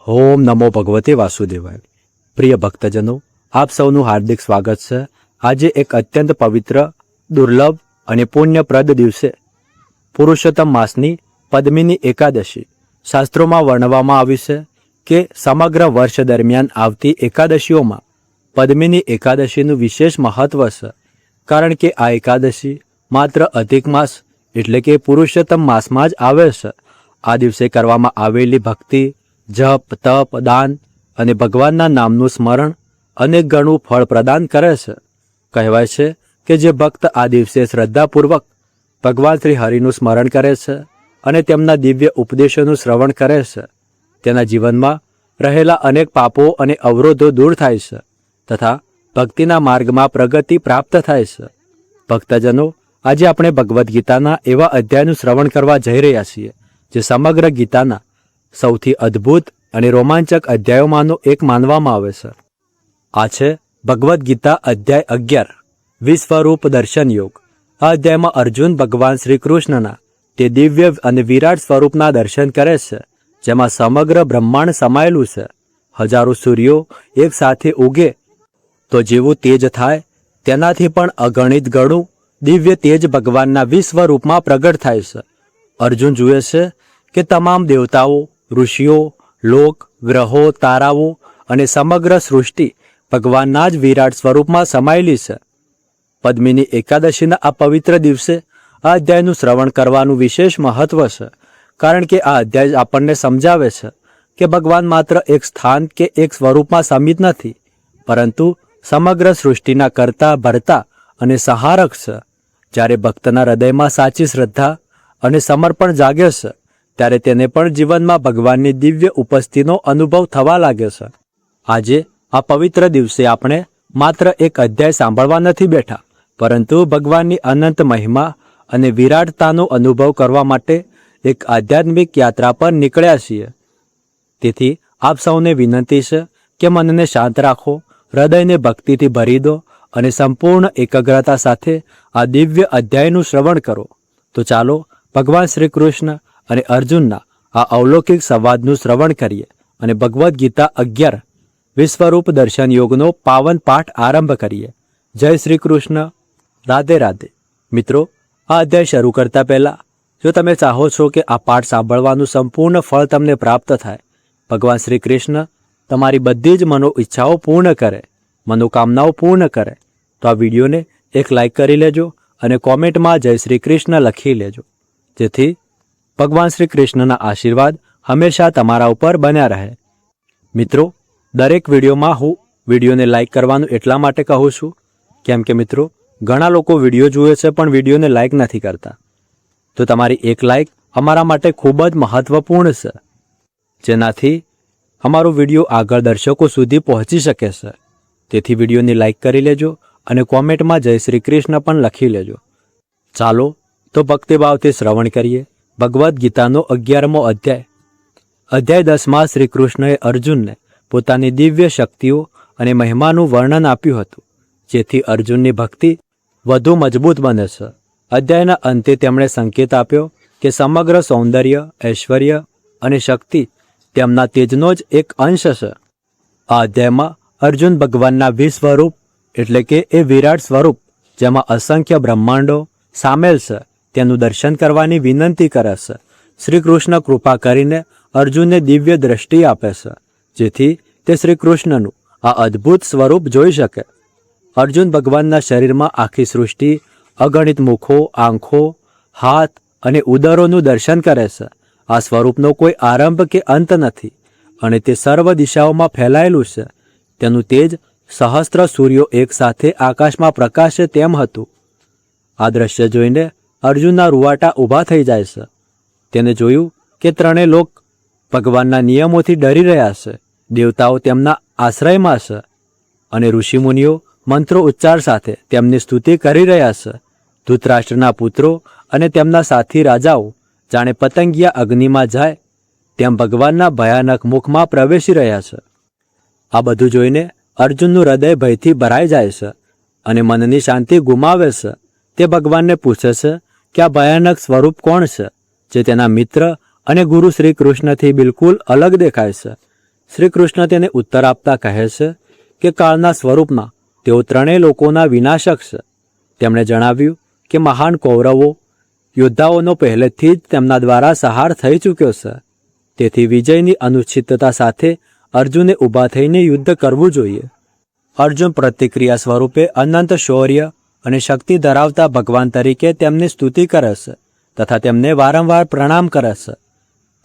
ઓમ નમો ભગવતે વાસુદેવાય। પ્રિય ભક્તજનો, આપ સૌનું હાર્દિક સ્વાગત છે। આજે એક અત્યંત પવિત્ર, દુર્લભ અને પુણ્યપ્રદ દિવસે પુરુષોત્તમ માસની પદ્મિની એકાદશી શાસ્ત્રોમાં વર્ણવવામાં આવ્યું છે કે સમગ્ર વર્ષ દરમિયાન આવતી એકાદશીઓમાં પદ્મિની એકાદશીનું વિશેષ મહત્વ છે, કારણ કે આ એકાદશી માત્ર અધિક માસ એટલે કે પુરુષોત્તમ માસમાં જ આવે છે। આ દિવસે કરવામાં આવેલી ભક્તિ, જપ, તપ, દાન અને ભગવાનના નામનું સ્મરણ અનેક ગણું ફળ પ્રદાન કરે છે। કહેવાય છે કે જે ભક્ત આ દિવસે શ્રદ્ધાપૂર્વક ભગવાન શ્રી હરિનું સ્મરણ કરે છે અને તેમના દિવ્ય ઉપદેશોનું શ્રવણ કરે છે, તેના જીવનમાં રહેલા અનેક પાપો અને અવરોધો દૂર થાય છે તથા ભક્તિના માર્ગમાં પ્રગતિ પ્રાપ્ત થાય છે। ભક્તજનો, આજે આપણે ભગવદ્ ગીતાના એવા અધ્યાયનું શ્રવણ કરવા જઈ રહ્યા છીએ જે સમગ્ર ગીતાના સૌથી અદ્ભુત અને રોમાંચક અધ્યાયોમાંનો એક માનવામાં આવે છે। આ છે ભગવદ્ ગીતા અધ્યાય 11, વિશ્વરૂપ દર્શન યોગ। આ અધ્યાયમાં અર્જુન ભગવાન શ્રી કૃષ્ણના તે દિવ્ય અને વિરાટ સ્વરૂપના દર્શન કરે છે, જેમાં સમગ્ર બ્રહ્માંડ સમાયેલું છે। હજારો સૂર્યો એક સાથે ઉગે તો જેવું તેજ થાય, તેનાથી પણ અગણિત ગણું દિવ્ય તેજ ભગવાનના વિશ્વરૂપમાં પ્રગટ થાય છે। અર્જુન જુએ છે કે તમામ દેવતાઓ, ઋષિઓ, લોક, ગ્રહો, તારાઓ અને સમગ્ર સૃષ્ટિ ભગવાનના જ વિરાટ સ્વરૂપમાં સમાયેલી છે। પદ્મિની એકાદશીના આ પવિત્ર દિવસે આ અધ્યાયનું શ્રવણ કરવાનું વિશેષ મહત્વ છે, કારણ કે આ અધ્યાય આપણને સમજાવે છે કે ભગવાન માત્ર એક સ્થાન કે એક સ્વરૂપમાં સીમિત નથી, પરંતુ સમગ્ર સૃષ્ટિના કરતા, ભરતા અને સહારક છે। જ્યારે ભક્તના હૃદયમાં સાચી શ્રદ્ધા અને સમર્પણ જાગે છે, ત્યારે તેને પણ જીવનમાં ભગવાનની દિવ્ય ઉપસ્થિતિનો અનુભવ થવા લાગે છે। આજે આ પવિત્ર દિવસે આપણે માત્ર એક અધ્યાય સાંભળવા નથી બેઠા, પરંતુ ભગવાનની અનંત મહિમા અને વિરાટતાનો અનુભવ કરવા માટે એક આધ્યાત્મિક યાત્રા પર નીકળ્યા છીએ। તેથી આપ સૌને વિનંતી છે કે મનને શાંત રાખો, હૃદયને ભક્તિથી ભરી દો અને સંપૂર્ણ એકાગ્રતા સાથે આ દિવ્ય અધ્યાયનું શ્રવણ કરો। તો ચાલો ભગવાન શ્રી કૃષ્ણ અને અર્જુનના આ અવલૌકિક સંવાદનું શ્રવણ કરીએ અને ભગવદ્ ગીતા 11 વિશ્વરૂપ દર્શન યોગનો પાવન પાઠ આરંભ કરીએ। જય શ્રી કૃષ્ણ, રાધે રાધે। મિત્રો, આ અધ્યાય શરૂ કરતા પહેલા જો તમે ચાહો છો કે આ પાઠ સાંભળવાનું સંપૂર્ણ ફળ તમને પ્રાપ્ત થાય, ભગવાન શ્રી કૃષ્ણ તમારી બધી જ મનો ઈચ્છાઓ પૂર્ણ કરે, મનોકામનાઓ પૂર્ણ કરે, તો આ વિડીયોને એક લાઈક કરી લેજો અને કોમેન્ટમાં જય શ્રી કૃષ્ણ લખી લેજો, જેથી ભગવાન શ્રી કૃષ્ણના આશીર્વાદ હંમેશા તમારા ઉપર બન્યા રહે। મિત્રો, દરેક વિડીયોમાં હું વિડીયોને લાઈક કરવાનું એટલા માટે કહું છું કેમ કે મિત્રો, ઘણા લોકો વિડીયો જુએ છે પણ વિડીયોને લાઈક નથી કરતા, તો તમારી એક લાઈક અમારા માટે ખૂબ જ મહત્વપૂર્ણ છે, જેનાથી અમારો વિડીયો આગળ દર્શકો સુધી પહોંચી શકે છે। તેથી વિડીયોને લાઈક કરી લેજો અને કોમેન્ટમાં જય શ્રી કૃષ્ણ પણ લખી લેજો। ચાલો તો ભક્તિભાવથી શ્રવણ કરીએ ભગવદ્ ગીતાનો 11મો અધ્યાય। અધ્યાય 10માં શ્રી કૃષ્ણએ અર્જુનને પોતાની દિવ્ય શક્તિઓ અને મહિમાનું વર્ણન આપ્યું હતું, જેથી અર્જુનની ભક્તિ વધુ મજબૂત બને છે। અધ્યાયના અંતે તેમણે સંકેત આપ્યો કે સમગ્ર સૌંદર્ય, ઐશ્વર્ય અને શક્તિ તેમના તેજનો જ એક અંશ છે। આ અધ્યાયમાં અર્જુન ભગવાનના વિશ્વરૂપ એટલે કે એ વિરાટ સ્વરૂપ જેમાં અસંખ્ય બ્રહ્માંડો સામેલ છે તેનું દર્શન કરવાની વિનંતી કરે છે। શ્રી કૃષ્ણ કૃપા કરીને અર્જુનને દિવ્ય દ્રષ્ટિ આપે છે, જેથી તે શ્રી કૃષ્ણનું આ અદ્ભુત સ્વરૂપ જોઈ શકે। અર્જુન ભગવાનના શરીરમાં આખી સૃષ્ટિ, અગણિત મુખો, આંખો, હાથ અને ઉદરોનું દર્શન કરે છે। આ સ્વરૂપનો કોઈ આરંભ કે અંત નથી અને તે સર્વ દિશાઓમાં ફેલાયેલું છે। તેનું તેજ સહસ્ત્ર સૂર્યો એક સાથે આકાશમાં પ્રકાશે તેમ હતું। આ દ્રશ્ય જોઈને અર્જુનના રૂવાટા ઊભા થઈ જાય છે। તેને જોયું કે ત્રણેય લોક ભગવાનના નિયમોથી ડરી રહ્યા છે, દેવતાઓ તેમના આશ્રયમાં છે અને ઋષિમુનિઓ મંત્રો ઉચ્ચાર સાથે તેમની સ્તુતિ કરી રહ્યા છે। ધૃતરાષ્ટ્રના પુત્રો અને તેમના સાથી રાજાઓ જાણે પતંગિયા અગ્નિમાં જાય તેમ ભગવાનના ભયાનક મુખમાં પ્રવેશી રહ્યા છે। આ બધું જોઈને અર્જુનનું હૃદય ભયથી ભરાઈ જાય છે અને મનની શાંતિ ગુમાવે છે। તે ભગવાનને પૂછે છે કે આ ભયાનક સ્વરૂપ કોણ છે, જે તેના મિત્ર અને ગુરુ શ્રી કૃષ્ણથી બિલકુલ અલગ દેખાય છે। શ્રી કૃષ્ણ તેને ઉત્તર આપતા કહે છે કે કાળના સ્વરૂપમાં તેઓ ત્રણેય લોકોના વિનાશક છે. તેમણે જણાવ્યું કે મહાન કૌરવો યોદ્ધાઓનો પહેલેથી જ તેમના દ્વારા સહાર થઈ ચૂક્યો છે. તેથી વિજયની અનિશ્ચિતતા સાથે અર્જુને ઊભા થઈને યુદ્ધ કરવું જોઈએ. અર્જુન પ્રતિક્રિયા સ્વરૂપે અનંત શૌર્ય અને શક્તિ ધરાવતા ભગવાન તરીકે તેમની સ્તુતિ કરે છે તથા તેમને વારંવાર પ્રણામ કરે છે.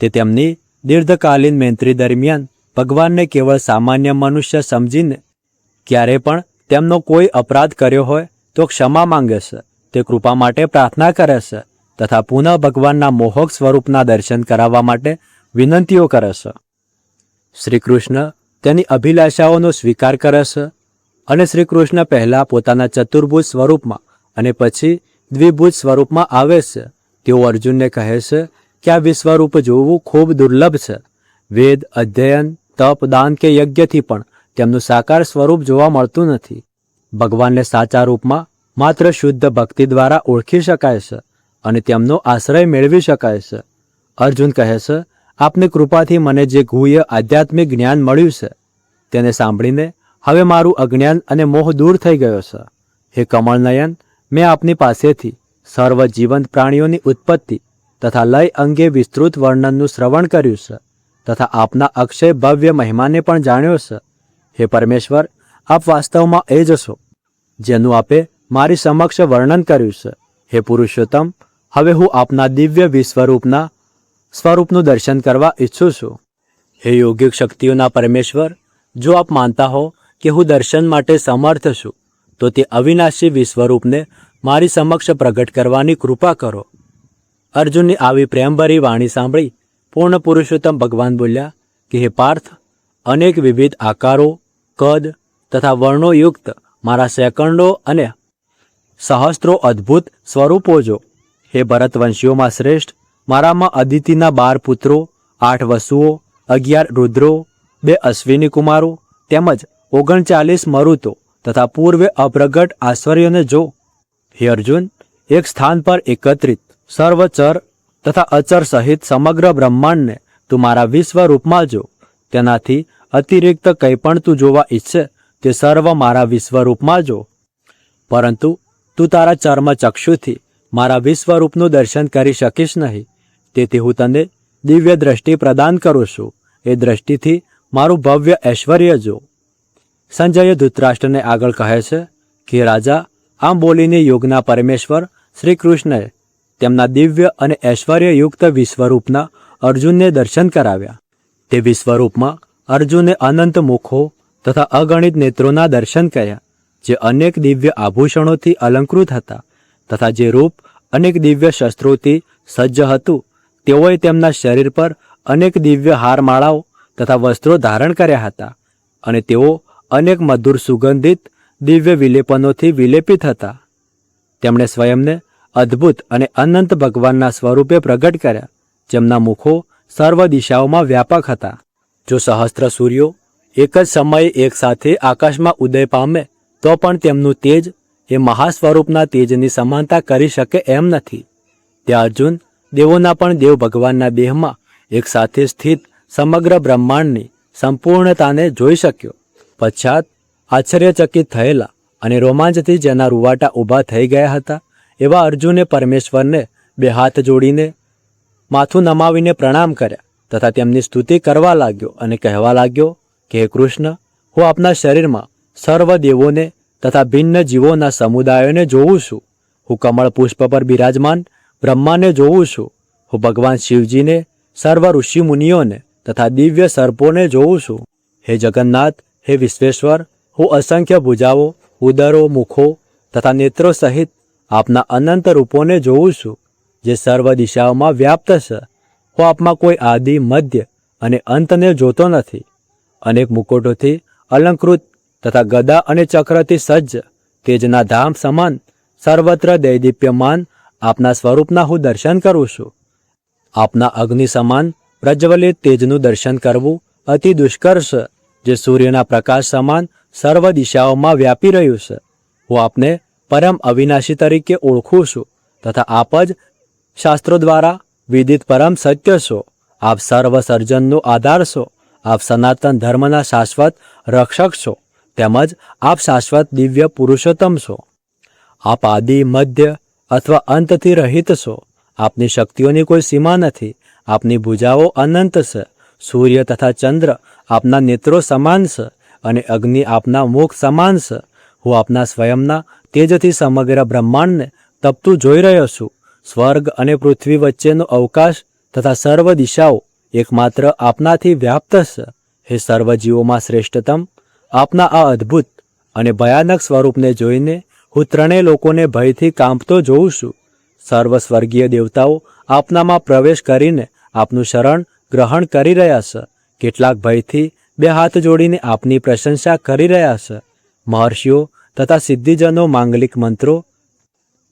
તે તેમની દીર્ઘકાલીન મૈત્રી દરમિયાન ભગવાનને કેવળ સામાન્ય મનુષ્ય સમજીને ક્યારે પણ તેમનો કોઈ અપરાધ કર્યો હોય તો ક્ષમા માંગે છે. તે કૃપા માટે પ્રાર્થના કરે છે તથા પુનઃ ભગવાનના મોહક સ્વરૂપના દર્શન કરાવવા માટે વિનંતીઓ કરે છે. શ્રી કૃષ્ણ તેની અભિલાષાઓનો સ્વીકાર કરે છે અને શ્રી કૃષ્ણ પહેલાં પોતાના ચતુર્ભુજ સ્વરૂપમાં અને પછી દ્વિભુજ સ્વરૂપમાં આવે છે. તેઓ અર્જુનને કહે છે કે આ વિશ્વરૂપ જોવું ખૂબ દુર્લભ છે. વેદ, અધ્યયન, તપ, દાન કે યજ્ઞથી પણ તેમનું સાકાર સ્વરૂપ જોવા મળતું નથી. ભગવાનને સાચા રૂપમાં માત્ર શુદ્ધ ભક્તિ દ્વારા ઓળખી શકાય છે અને તેમનો આશ્રય મેળવી શકાય છે. અર્જુન કહે છે, આપની કૃપાથી મને જે ગુહ્ય આધ્યાત્મિક જ્ઞાન મળ્યું છે તેને સાંભળીને હવે મારું અજ્ઞાન અને મોહ દૂર થઈ ગયો છે. હે કમળનયન, મેં આપની પાસેથી સર્વ જીવંત પ્રાણીઓની ઉત્પત્તિ તથા લય અંગે વિસ્તૃત વર્ણનનું શ્રવણ કર્યું છે તથા આપના અક્ષય ભવ્ય મહિમાને પણ જાણ્યો છે. હે પરમેશ્વર, આપ વાસ્તવમાં એ જ છો જેનું આપે મારી સમક્ષ વર્ણન કર્યું છે. હે પુરુષોત્તમ, હવે હું આપના દિવ્ય વિશ્વરૂપના સ્વરૂપનું દર્શન કરવા ઈચ્છું છું. હે યોગિક શક્તિઓના પરમેશ્વર, જો આપ માનતા હો કે હું દર્શન માટે સમર્થ છું તો તે અવિનાશી વિશ્વરૂપને મારી સમક્ષ પ્રગટ કરવાની કૃપા કરો. અર્જુનની આવી પ્રેમભરી વાણી સાંભળી પૂર્ણ પુરુષોત્તમ ભગવાન બોલ્યા કે હે પાર્થ, અનેક વિવિધ આકારો, કદ તથા વર્ણોયુક્ત મારા સેંકડો અને સહસ્ત્રો અદ્ભુત સ્વરૂપો જો. હે ભરતવંશીઓમાં શ્રેષ્ઠ, મારામાં અદિતિના 12 પુત્રો, 8 વસુઓ, 11 રુદ્રો, 2 અશ્વિની કુમારો તેમજ 39 મરુતો તથા પૂર્વે અપ્રગટ આશ્ચર્યોને જો. હે અર્જુન, એક સ્થાન પર એકત્રિત સર્વચર તથા અચર સહિત સમગ્ર બ્રહ્માંડને તું મારા વિશ્વ રૂપમાં જો. તેનાથી અતિરિક્ત કંઈ પણ તું જોવા ઈચ્છે તે સર્વ મારા વિશ્વરૂપમાં જો. પરંતુ તું તારા ચર્મ ચક્ષુથી મારા વિશ્વરૂપનું દર્શન કરી શકીશ નહીં. તેથી હું તને દિવ્ય દ્રષ્ટિ પ્રદાન કરું છું. એ દ્રષ્ટિથી મારું ભવ્ય ઐશ્વર્ય જો. સંજયે ધૃતરાષ્ટ્રને આગળ કહે છે કે રાજા, આમ બોલીને યોગના પરમેશ્વર શ્રી કૃષ્ણએ તેમના દિવ્ય અને ઐશ્વર્યયુક્ત વિશ્વરૂપના અર્જુનને દર્શન કરાવ્યા. તે વિશ્વરૂપમાં અર્જુને અનંત મુખો તથા અગણિત નેત્રોના દર્શન કર્યા, જે અનેક દિવ્ય આભૂષણોથી અલંકૃત હતા તથા જે રૂપ અનેક દિવ્ય શસ્ત્રોથી સજ્જ હતું. તેઓએ તેમના શરીર પર અનેક દિવ્ય હારમાળાઓ તથા વસ્ત્રો ધારણ કર્યા હતા અને તેઓ અનેક મધુર સુગંધિત દિવ્ય વિલેપનોથી વિલેપિત હતા. તેમણે સ્વયંને અદ્ભુત અને અનંત ભગવાનના સ્વરૂપે પ્રગટ કર્યા, જેમના મુખો સર્વ દિશાઓમાં વ્યાપક હતા. જો સહસ્ત્ર સૂર્યો એક જ સમયે એક સાથે આકાશમાં ઉદય પામે તો પણ તેમનું તેજ એ મહાસ્વરૂપના તેજની સમાનતા કરી શકે એમ નથી. તે અર્જુન દેવોના પણ દેવ ભગવાનના દેહમાં એક સાથે સ્થિત સમગ્ર બ્રહ્માંડની સંપૂર્ણતાને જોઈ શક્યો. પશ્ચાત આશ્ચર્યચકિત થયેલા અને રોમાંચથી જેના રૂવાટા ઊભા થઈ ગયા હતા એવા અર્જુને પરમેશ્વરને 2 હાથ જોડીને માથું નમાવીને પ્રણામ કર્યા તથા તેમની સ્તુતિ કરવા લાગ્યો અને કહેવા લાગ્યો કે હે કૃષ્ણ, હું આપના શરીરમાં સર્વ દેવોને તથા ભિન્ન જીવોના સમુદાયોને જોઉં છું. હું કમળ પુષ્પ પર બિરાજમાન બ્રહ્માને જોઉં છું. હું ભગવાન શિવજીને, સર્વ ઋષિ મુનિઓને તથા દિવ્ય સર્પોને જોઉં છું. હે જગન્નાથ, હે વિશ્વેશ્વર, હું અસંખ્ય ભુજાઓ, ઉદરો, મુખો તથા નેત્રો સહિત આપના અનંત રૂપોને જોઉં છું, જે સર્વ દિશાઓમાં વ્યાપ્ત છે. હું આપમાં કોઈ આદિ, મધ્ય અને અંતને જોતો નથી. અનેક મુકુટોથી અલંકૃત તથા ગદા અને ચક્રથી સજ્જ તેજના ધામ સમાન સર્વત્ર દૈદીપ્યમાન આપના સ્વરૂપના હું દર્શન કરું છું. આપના અગ્નિ સમાન પ્રજ્વલિત તેજનું દર્શન કરવું અતિ દુષ્કર છે, જે સૂર્યના પ્રકાશ સમાન સર્વ દિશાઓમાં વ્યાપી રહ્યું છે. હું આપને પરમ અવિનાશી તરીકે ઓળખું છું તથા આપ જ શાસ્ત્રો દ્વારા વિદિત પરમ સત્ય છો. આપ સર્વ સર્જનનો આધાર છો આપ સનાતન ધર્મના શાશ્વત રક્ષક છો, તેમજ આપ શાશ્વત દિવ્ય પુરુષોત્તમ છો. આપ આદિ, મધ્ય અથવા અંતથી રહિત છો. આપની શક્તિઓની કોઈ સીમા નથી. આપની ભુજાઓ અનંત છે. સૂર્ય તથા ચંદ્ર આપના નેત્રો સમાન છે અને અગ્નિ આપના મુખ સમાન છે. હું આપના સ્વયંના તેજથી સમગ્ર બ્રહ્માંડને તપતું જોઈ રહ્યો છું. સ્વર્ગ અને પૃથ્વી વચ્ચેનો અવકાશ તથા સર્વ દિશાઓ એકમાત્ર આપનાથી વ્યાપ્ત છે. હે સર્વજીવોમાં શ્રેષ્ઠતમ, આપના આ અદ્ભુત અને ભયાનક સ્વરૂપને જોઈને હું ત્રણેય લોકોને ભયથી કાંપતો જોઉં છું. સર્વ સ્વર્ગીય દેવતાઓ આપનામાં પ્રવેશ કરીને આપનું શરણ ગ્રહણ કરી રહ્યા છે. કેટલાક ભયથી બે હાથ જોડીને આપની પ્રશંસા કરી રહ્યા છે. મહર્ષિઓ તથા સિદ્ધિજનો માંગલિક મંત્રો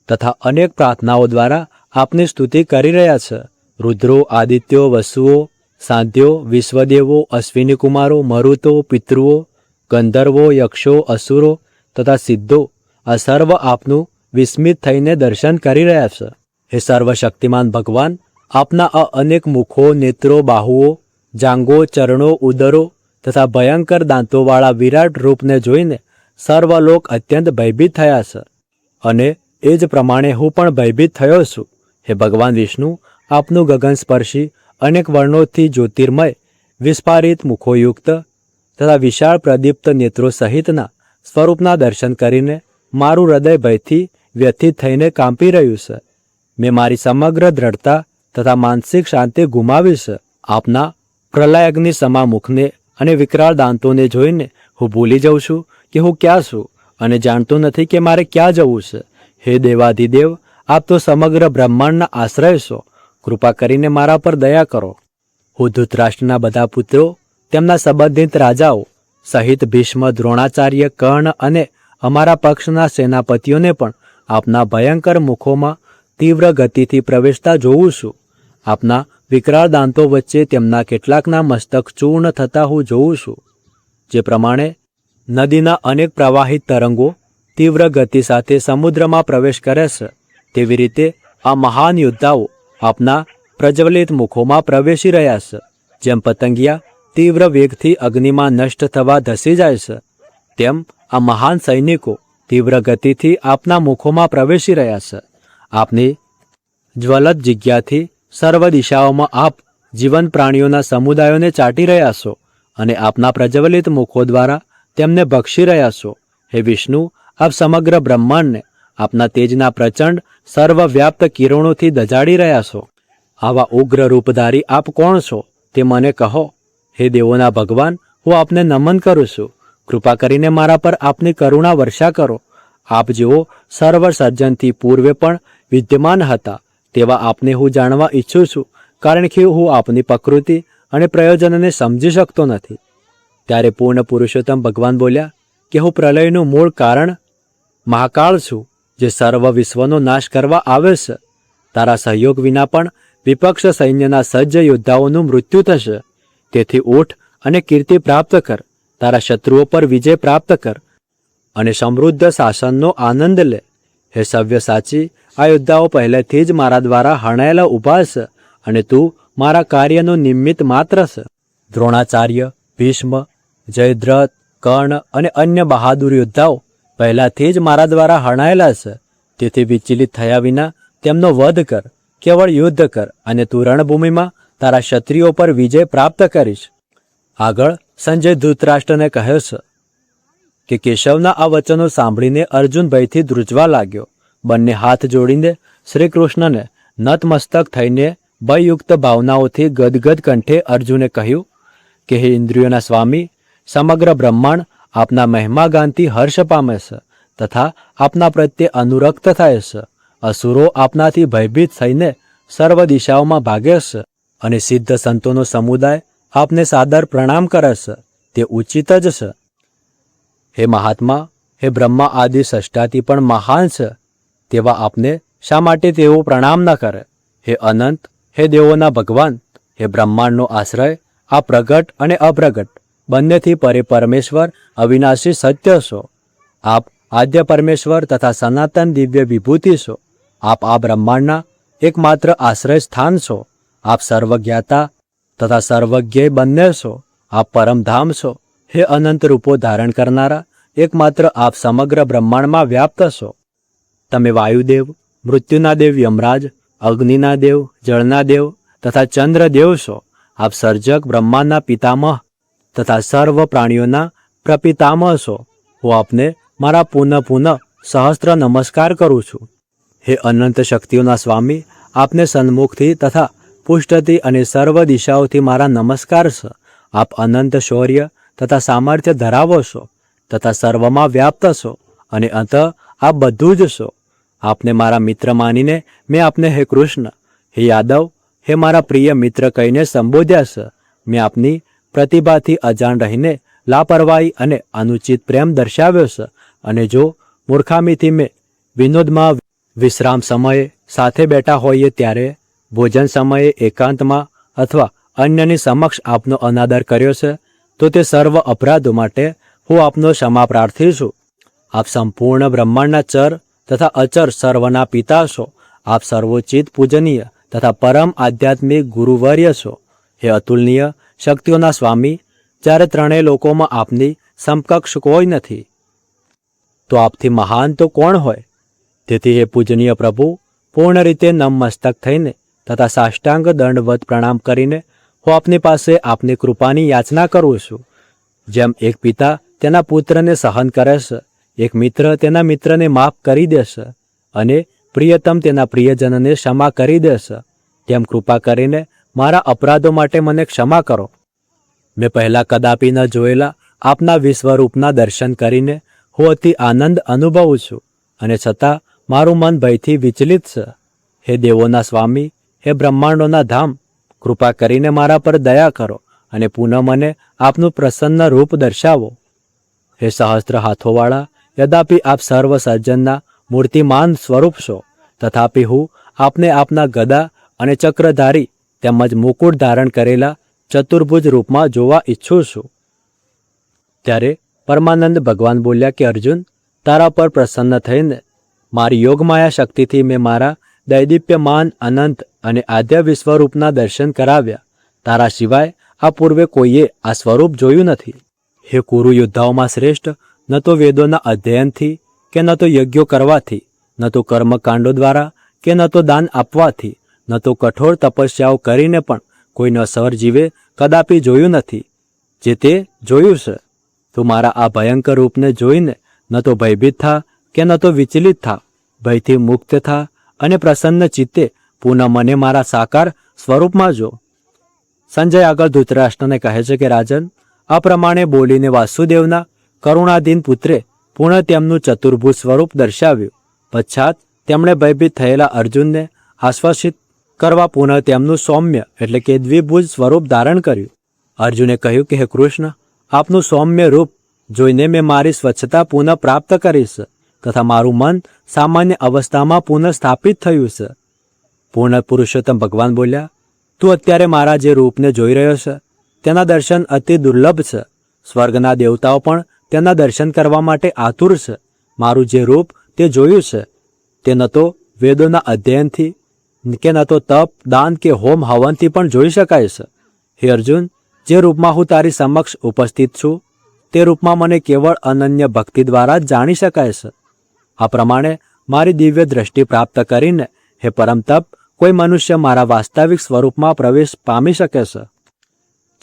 તથા અનેક પ્રાર્થનાઓ દ્વારા આપની સ્તુતિ કરી રહ્યા છે. રુદ્રો, આદિત્યો, વસુઓ, સાંધ્યો, વિશ્વદેવો, અશ્વિની કુમારો, મરુતો, પિતૃઓ, ગંધર્વો, યક્ષો, અસુરો તથા સિદ્ધો આ સર્વ આપનું વિસ્મિત થઈને દર્શન કરી રહ્યા છે. હે સર્વશક્તિમાન ભગવાન, આપના આ અનેક મુખો, નેત્રો, બાહુઓ, જાંગો, ચરણો, ઉદરો તથા ભયંકર દાંતોવાળા વિરાટ રૂપને જોઈને સર્વલોક અત્યંત ભયભીત થયા છે અને એ જ પ્રમાણે હું પણ ભયભીત થયો છું. હે ભગવાન વિષ્ણુ, આપનું ગગનસ્પર્શી અનેક વર્ણોથી જ્યોતિર્મય વિસ્ફારિત મુખોયુક્ત તથા વિશાળ પ્રદીપ્ત નેત્રો સહિતના સ્વરૂપના દર્શન કરીને મારું હૃદય ભયથી વ્યથિત થઈને કાંપી રહ્યું છે. મેં મારી સમગ્ર દ્રઢતા તથા માનસિક શાંતિ ગુમાવી છે. આપના પ્રલયાગ્નિ સમા મુખને અને વિકરાળ દાંતોને જોઈને હું ભૂલી જાઉં છું કે હું ક્યાં છું અને જાણતો નથી કે મારે ક્યાં જવું છે. હે દેવાધિદેવ, આપ તો સમગ્ર બ્રહ્માંડના આશ્રય છો. કૃપા કરીને મારા પર દયા કરો. હું ધૃતરાષ્ટ્રના બધા પુત્રો, તેમના સંબંધિત રાજાઓ સહિત ભીષ્મ, દ્રોણાચાર્ય, કર્ણ અને અમારા પક્ષના સેનાપતિઓને પણ આપના ભયંકર મુખોમાં તીવ્ર ગતિથી પ્રવેશતા જોઉં છું. આપના વિકરાળ દાંતો વચ્ચે તેમના કેટલાકના મસ્તક ચૂર્ણ થતા હું જોઉં છું. જે પ્રમાણે નદીના અનેક પ્રવાહિત તરંગો તીવ્ર ગતિ સાથે સમુદ્રમાં પ્રવેશ કરે છે, તેવી રીતે આ મહાન યોદ્ધાઓ આપના પ્રજ્વલિત મુખોમાં પ્રવેશી રહ્યા છે. જેમ પતંગિયા તીવ્ર વેગથી અગ્નિમાં નષ્ટ થવા ધસી જાય છે, તેમ આ મહાન સૈનિકો તીવ્ર ગતિથી આપના મુખોમાં પ્રવેશી રહ્યા છે. આપની જ્વલત જિજ્ઞાથી સર્વ દિશાઓમાં આપ જીવન પ્રાણીઓના સમુદાયોને ચાટી રહ્યા છો અને આપના પ્રજ્વલિત મુખો દ્વારા તેમને બક્ષી રહ્યા છો. હે વિષ્ણુ, આપ સમગ્ર બ્રહ્માંડને આપના તેજના પ્રચંડ સર્વવ્યાપ્ત કિરણોથી દજાડી રહ્યા છો. આવા ઉગ્ર રૂપધારી આપ કોણ છો તે મને કહો. હે દેવોના ભગવાન, હું આપને નમન કરું છું. કૃપા કરીને મારા પર આપની કરુણા વર્ષા કરો. આપ જેઓ સર્વ સર્જનથી પૂર્વે પણ વિદ્યમાન હતા તેવા આપને હું જાણવા ઈચ્છું છું, કારણ કે હું આપની પ્રકૃતિ અને પ્રયોજનને સમજી શકતો નથી. ત્યારે પૂર્ણ પુરુષોત્તમ ભગવાન બોલ્યા કે હું પ્રલયનું મૂળ કારણ મહાકાળ છું, જે સર્વ વિશ્વનો નાશ કરવા આવે છે. તારા સહયોગ વિના પણ વિપક્ષ સૈન્યના સજ્જ યોદ્ધાઓનું મૃત્યુ થશે. તેથી ઉઠ અને કીર્તિ પ્રાપ્ત કર. તારા શત્રુઓ પર વિજય પ્રાપ્ત કર અને સમૃદ્ધ શાસનનો આનંદ લે. હે સવ્યસાચી, આ યોદ્ધાઓ પહેલેથી જ મારા દ્વારા હણાયેલા ઊભા છે અને તું મારા કાર્યનો નિમિત્ત માત્ર છે. દ્રોણાચાર્ય, ભીષ્મ, જયદ્રથ, કર્ણ અને અન્ય બહાદુર યોદ્ધાઓ પહેલાથી જ મારા દ્વારા હણાયેલા છે. તેથી વિચલિત થયા વિના તેમનો વધ કર. કેવળ યુદ્ધ કર અને તું રણભૂમિમાં તારા ક્ષત્રિયો પર વિજય પ્રાપ્ત કરીશ. આગળ સંજય ધૃતરાષ્ટ્રને કહે છે કે કેશવના આ વચનો સાંભળીને અર્જુન ભયથી ધ્રુજવા લાગ્યો. બંને હાથ જોડીને શ્રી કૃષ્ણને નતમસ્તક થઈને ભયયુક્ત ભાવનાઓથી ગદગદ કંઠે અર્જુને કહ્યું કે હે ઇન્દ્રિયોના સ્વામી, સમગ્ર બ્રહ્માંડ આપના મહિમાગાનથી હર્ષ પામે છે તથા આપના પ્રત્યે અનુરક્ત થાય છે. અસુરો આપનાથી ભયભીત થઈને સર્વ દિશાઓમાં ભાગે છે અને સિદ્ધ સંતોનો સમુદાય આપને સાદર પ્રણામ કરે છે. તે ઉચિત જ છે. હે મહાત્મા, હે બ્રહ્મા આદિ સષ્ટાથી પણ મહાન છે તેવા આપને શા માટે તેઓ પ્રણામ ન કરે? હે અનંત, હે દેવોના ભગવાન, હે બ્રહ્માંડનો આશ્રય, આ પ્રગટ અને અપ્રગટ બંનેથી પરે પરમેશ્વર અવિનાશી સત્ય છો. આપ આદ્ય પરમેશ્વર તથા સનાતન દિવ્ય વિભૂતિ છો. આપ આ બ્રહ્માંડના એકમાત્ર આશ્રય સ્થાન છો. આપ સર્વજ્ઞાતા તથા સર્વજ્ઞ બંને છો. આપ પરમધામ છો, હે અનંત રૂપો ધારણ કરનારા, એકમાત્ર આપ સમગ્ર બ્રહ્માંડમાં વ્યાપ્ત છો. તમે વાયુદેવ, મૃત્યુના દેવ યમરાજ, અગ્નિના દેવ, જળના દેવ તથા ચંદ્રદેવ છો. આપ સર્જક બ્રહ્માંડના પિતામહ તથા સર્વ પ્રાણીઓના પ્રપિતામહ છો. હું આપને મારા પુનઃ સહસ્ત્ર નમસ્કાર કરું છું. હે અનંત શક્તિઓના સ્વામી, આપને સન્મુખથી તથા પુષ્ટથી અને સર્વ દિશાઓથી મારા નમસ્કાર છે. આપ અનંત શૌર્ય તથા સામર્થ્ય ધરાવો છો તથા સર્વમાં વ્યાપ્ત છો અને અંત આપ બધું જ છો. આપને મારા મિત્ર માનીને મેં આપને હે કૃષ્ણ, હે યાદવ, હે મારા પ્રિય મિત્ર કહીને સંબોધ્યા છે. મેં આપની પ્રતિભાથી અજાણ રહીને લાપરવાહી અને અનુચિત પ્રેમ દર્શાવ્યો છે. અને જો મૂર્ખામીથી મેં વિનોદમાં, વિશ્રામ સમયે, સાથે બેઠા હોઈએ ત્યારે, ભોજન સમયે એકાંતમાં અથવા અન્યની સમક્ષ આપનો અનાદર કર્યો છે, તો તે સર્વ અપરાધો માટે હું આપનો ક્ષમા પ્રાર્થી છું. આપ સંપૂર્ણ બ્રહ્માંડના ચર તથા અચર સર્વના પિતા છો. આપ સર્વોચિત પૂજનીય તથા પરમ આધ્યાત્મિક ગુરુવર્ય છો. હે અતુલનીય શક્તિઓના સ્વામી, જ્યારે ત્રણેય લોકોમાં આપની સમકક્ષ કોઈ નથી, તો આપથી મહાન તો કોણ હોય? તેથી હે પૂજનીય પ્રભુ, પૂર્ણ રીતે નમમસ્તક થઈને તથા સાષ્ટાંગ દંડવત પ્રણામ કરીને હું આપની પાસે આપની કૃપાની યાચના કરું છું. જેમ એક પિતા તેના પુત્રને સહન કરે છે, એક મિત્ર તેના મિત્રને માફ કરી દેશે અને પ્રિયતમ તેના પ્રિયજનને ક્ષમા કરી દેશે, તેમ કૃપા કરીને મારા અપરાધો માટે મને ક્ષમા કરો. મેં પહેલાં કદાપી ન જોયેલા આપના વિશ્વરૂપના દર્શન કરીને હું અતિ આનંદ અનુભવું છું અને છતાં મારું મન ભયથી વિચલિત છે. હે દેવોના સ્વામી, હે બ્રહ્માંડોના ધામ, કૃપા કરીને મારા પર દયા કરો અને પુનઃ મને આપનું પ્રસન્ન રૂપ દર્શાવો. હે સહસ્ત્ર હાથોવાળા, યદ્યપિ આપ સર્વ સર્જનના મૂર્તિમાન સ્વરૂપ છો, તથાપિ હું આપને આપના ગદા અને ચક્રધારી તેમજ મુકુટ ધારણ કરેલા ચતુર્ભુજ રૂપમાં જોવા ઈચ્છું છું. ત્યારે પરમાનંદ ભગવાન બોલ્યા કે અર્જુન, તારા પર પ્રસન્ન થઈને મારી યોગમાયા શક્તિથી મેં મારા દૈદીપ્યમાન અનંત અને આદ્ય વિશ્વરૂપના દર્શન કરાવ્યા. તારા સિવાય આ પૂર્વે કોઈએ આ સ્વરૂપ જોયું નથી. હે કુરુ યોદ્ધાઓમાં શ્રેષ્ઠ, ન તો વેદોના અધ્યયનથી કે ન તો યજ્ઞો કરવાથી, ન તો કર્મકાંડો દ્વારા કે ન તો દાન આપવાથી, ન તો કઠોર તપસ્યાઓ કરીને પણ કોઈ નસવર જીવે કદાપી જોયું નથી જે તે જોયું છે. તું મારા આ ભયંકર રૂપને જોઈને ન તો ભયભીત થા કે ન તો વિચલિત થા. ભયથી મુક્ત થા અને પ્રસન્ન ચિત્તે પુનઃ મને મારા સાકાર સ્વરૂપમાં જો. સંજય આગળ ધૃતરાષ્ટ્રને કહે છે કે રાજન, આ પ્રમાણે બોલીને વાસુદેવના કરુણાધીન પુત્રે પુનઃ તેમનું ચતુર્ભુજ સ્વરૂપ દર્શાવ્યું. પશ્ચાત તેમણે ભયભીત થયેલા અર્જુનને આશ્વાસિત કરવા પુનઃ તેમનું સૌમ્ય એટલે કે દ્વિભુજ સ્વરૂપ ધારણ કર્યું. અર્જુને કહ્યું કે હે કૃષ્ણ, આપનું સૌમ્ય રૂપ જોઈને મેં મારી સ્વચ્છતા પુનઃ પ્રાપ્ત કરી છે તથા મારું મન સામાન્ય અવસ્થામાં પુનઃ સ્થાપિત થયું છે. પૂર્ણ પુરુષોત્તમ ભગવાન બોલ્યા, તું અત્યારે મારા જે રૂપને જોઈ રહ્યો છે તેના દર્શન અતિ દુર્લભ છે. સ્વર્ગના દેવતાઓ પણ તેના દર્શન કરવા માટે આતુર છે. મારું જે રૂપ તે જોયું છે તે ન તો વેદોના અધ્યયનથી કે ન તો તપ, દાન કે હોમ હવનથી પણ જોઈ શકાય છે. હે અર્જુન, જે રૂપમાં હું તારી સમક્ષ ઉપસ્થિત છું તે રૂપમાં મને કેવળ અનન્ય ભક્તિ દ્વારા જ જાણી શકાય છે. આ પ્રમાણે મારી દિવ્ય દ્રષ્ટિ પ્રાપ્ત કરીને હે પરમ તપ, કોઈ મનુષ્ય મારા વાસ્તવિક સ્વરૂપમાં પ્રવેશ પામી શકે છે.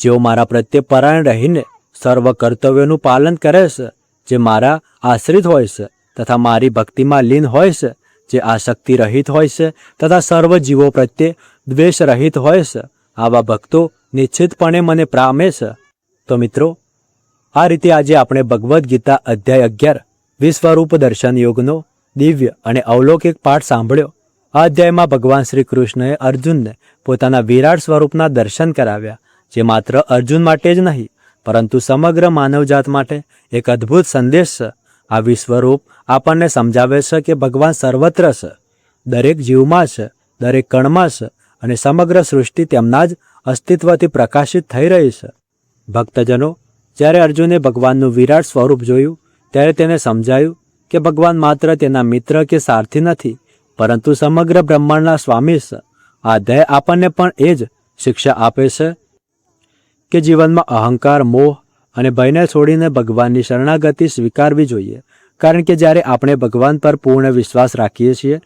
જેઓ મારા પ્રત્યે પરાયણ રહીને સર્વ કર્તવ્યોનું પાલન કરે છે, જે મારા આશ્રિત હોય છે તથા મારી ભક્તિમાં લીન હોય છે, જે આસક્તિ રહિત હોય છે તથા સર્વ જીવો પ્રત્યે દ્વેષ રહિત હોય છે, આવા ભક્તો નિશ્ચિતપણે મને પામે છે. તો મિત્રો, આ રીતે આજે આપણે ભગવદ્ ગીતા અધ્યાય 11 વિશ્વરૂપ દર્શન યોગનો દિવ્ય અને અવલૌકિક પાઠ સાંભળ્યો. આ અધ્યાયમાં ભગવાન શ્રી કૃષ્ણએ અર્જુનને પોતાના વિરાટ સ્વરૂપના દર્શન કરાવ્યા, જે માત્ર અર્જુન માટે જ નહીં પરંતુ સમગ્ર માનવજાત માટે એક અદ્ભુત સંદેશ છે. આ વિશ્વરૂપ આપણને સમજાવે છે કે ભગવાન સર્વત્ર છે, દરેક જીવમાં છે, દરેક કણમાં છે અને સમગ્ર સૃષ્ટિ તેમના જ અસ્તિત્વથી પ્રકાશિત થઈ રહી છે. ભક્તજનો, જ્યારે અર્જુને ભગવાનનું વિરાટ સ્વરૂપ જોયું ત્યારે તેને સમજાયું કે ભગવાન માત્ર તેના મિત્ર કે સારથી નથી પરંતુ સમગ્ર બ્રહ્માંડના સ્વામી છે. આ અધ્યાય આપણને પણ એ જ શિક્ષા આપે છે કે જીવનમાં અહંકાર, મોહ અને ભયને છોડીને ભગવાનની શરણાગતિ સ્વીકારવી જોઈએ, કારણ કે જ્યારે આપણે ભગવાન પર પૂર્ણ વિશ્વાસ રાખીએ છીએ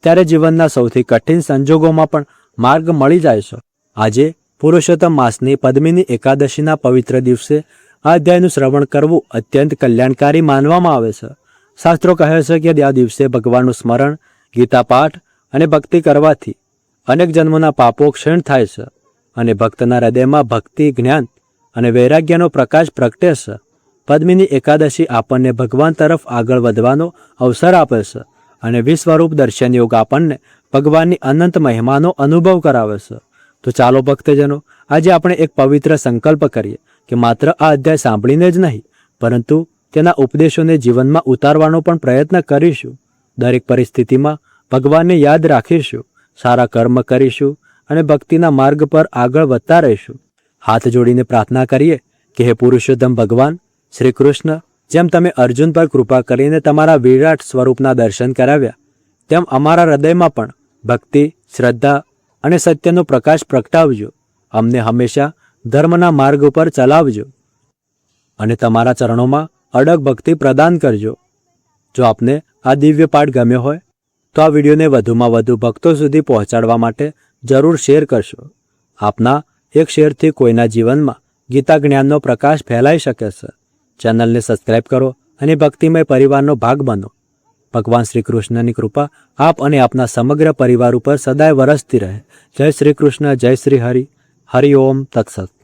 ત્યારે જીવનના સૌથી કઠિન સંજોગોમાં પણ માર્ગ મળી જાય છે. આજે પુરુષોત્તમ માસની પદ્મિની એકાદશીના પવિત્ર દિવસે આ અધ્યાયનું શ્રવણ કરવું અત્યંત કલ્યાણકારી માનવામાં આવે છે. શાસ્ત્રો કહે છે કે આ દિવસે ભગવાનનું સ્મરણ, ગીતા પાઠ અને ભક્તિ કરવાથી અનેક જન્મોના પાપો ક્ષીણ થાય છે અને ભક્તના હૃદયમાં ભક્તિ, જ્ઞાન અને વૈરાગ્યનો પ્રકાશ પ્રગટે છે. પદ્મિની એકાદશી આપણને ભગવાન તરફ આગળ વધવાનો અવસર આપે છે અને વિશ્વરૂપ દર્શન યોગ આપણને ભગવાનની અનંત મહિમાનો અનુભવ કરાવે છે. તો ચાલો ભક્તજનો, આજે આપણે એક પવિત્ર સંકલ્પ કરીએ કે માત્ર આ અધ્યાય સાંભળીને જ નહીં, પરંતુ તેના ઉપદેશોને જીવનમાં ઉતારવાનો પણ પ્રયત્ન કરીશું. દરેક પરિસ્થિતિમાં ભગવાનને યાદ રાખીશું, સારા કર્મ કરીશું અને ભક્તિના માર્ગ પર આગળ વધતા રહીશું. હાથ જોડીને પ્રાર્થના કરીએ કે હે પુરુષોત્તમ ભગવાન શ્રી કૃષ્ણ, જેમ તમે અર્જુન પર કૃપા કરીને તમારા વિરાટ સ્વરૂપના દર્શન કરાવ્યા, તેમ અમારા હૃદયમાં પણ ભક્તિ, શ્રદ્ધા અને સત્યનો પ્રકાશ પ્રગટાવજો. અમને હંમેશા ધર્મના માર્ગ ઉપર ચલાવજો અને તમારા ચરણોમાં અડગ ભક્તિ પ્રદાન કરજો. જો આપને આ દિવ્ય પાઠ ગમ્યો હોય તો આ વિડીયોને વધુમાં વધુ ભક્તો સુધી પહોંચાડવા માટે જરૂર શેર કરશો. આપના એક શેરથી કોઈના જીવનમાં ગીતા જ્ઞાનનો પ્રકાશ ફેલાઈ શકે છે. ચેનલને સબસ્ક્રાઇબ કરો અને ભક્તિમય પરિવારનો ભાગ બનો. ભગવાન શ્રી કૃષ્ણની કૃપા આપ અને આપના સમગ્ર પરિવાર ઉપર સદાય વરસતી રહે. જય શ્રી કૃષ્ણ, જય શ્રી હરિ. હરિ ઓમ તત્સત.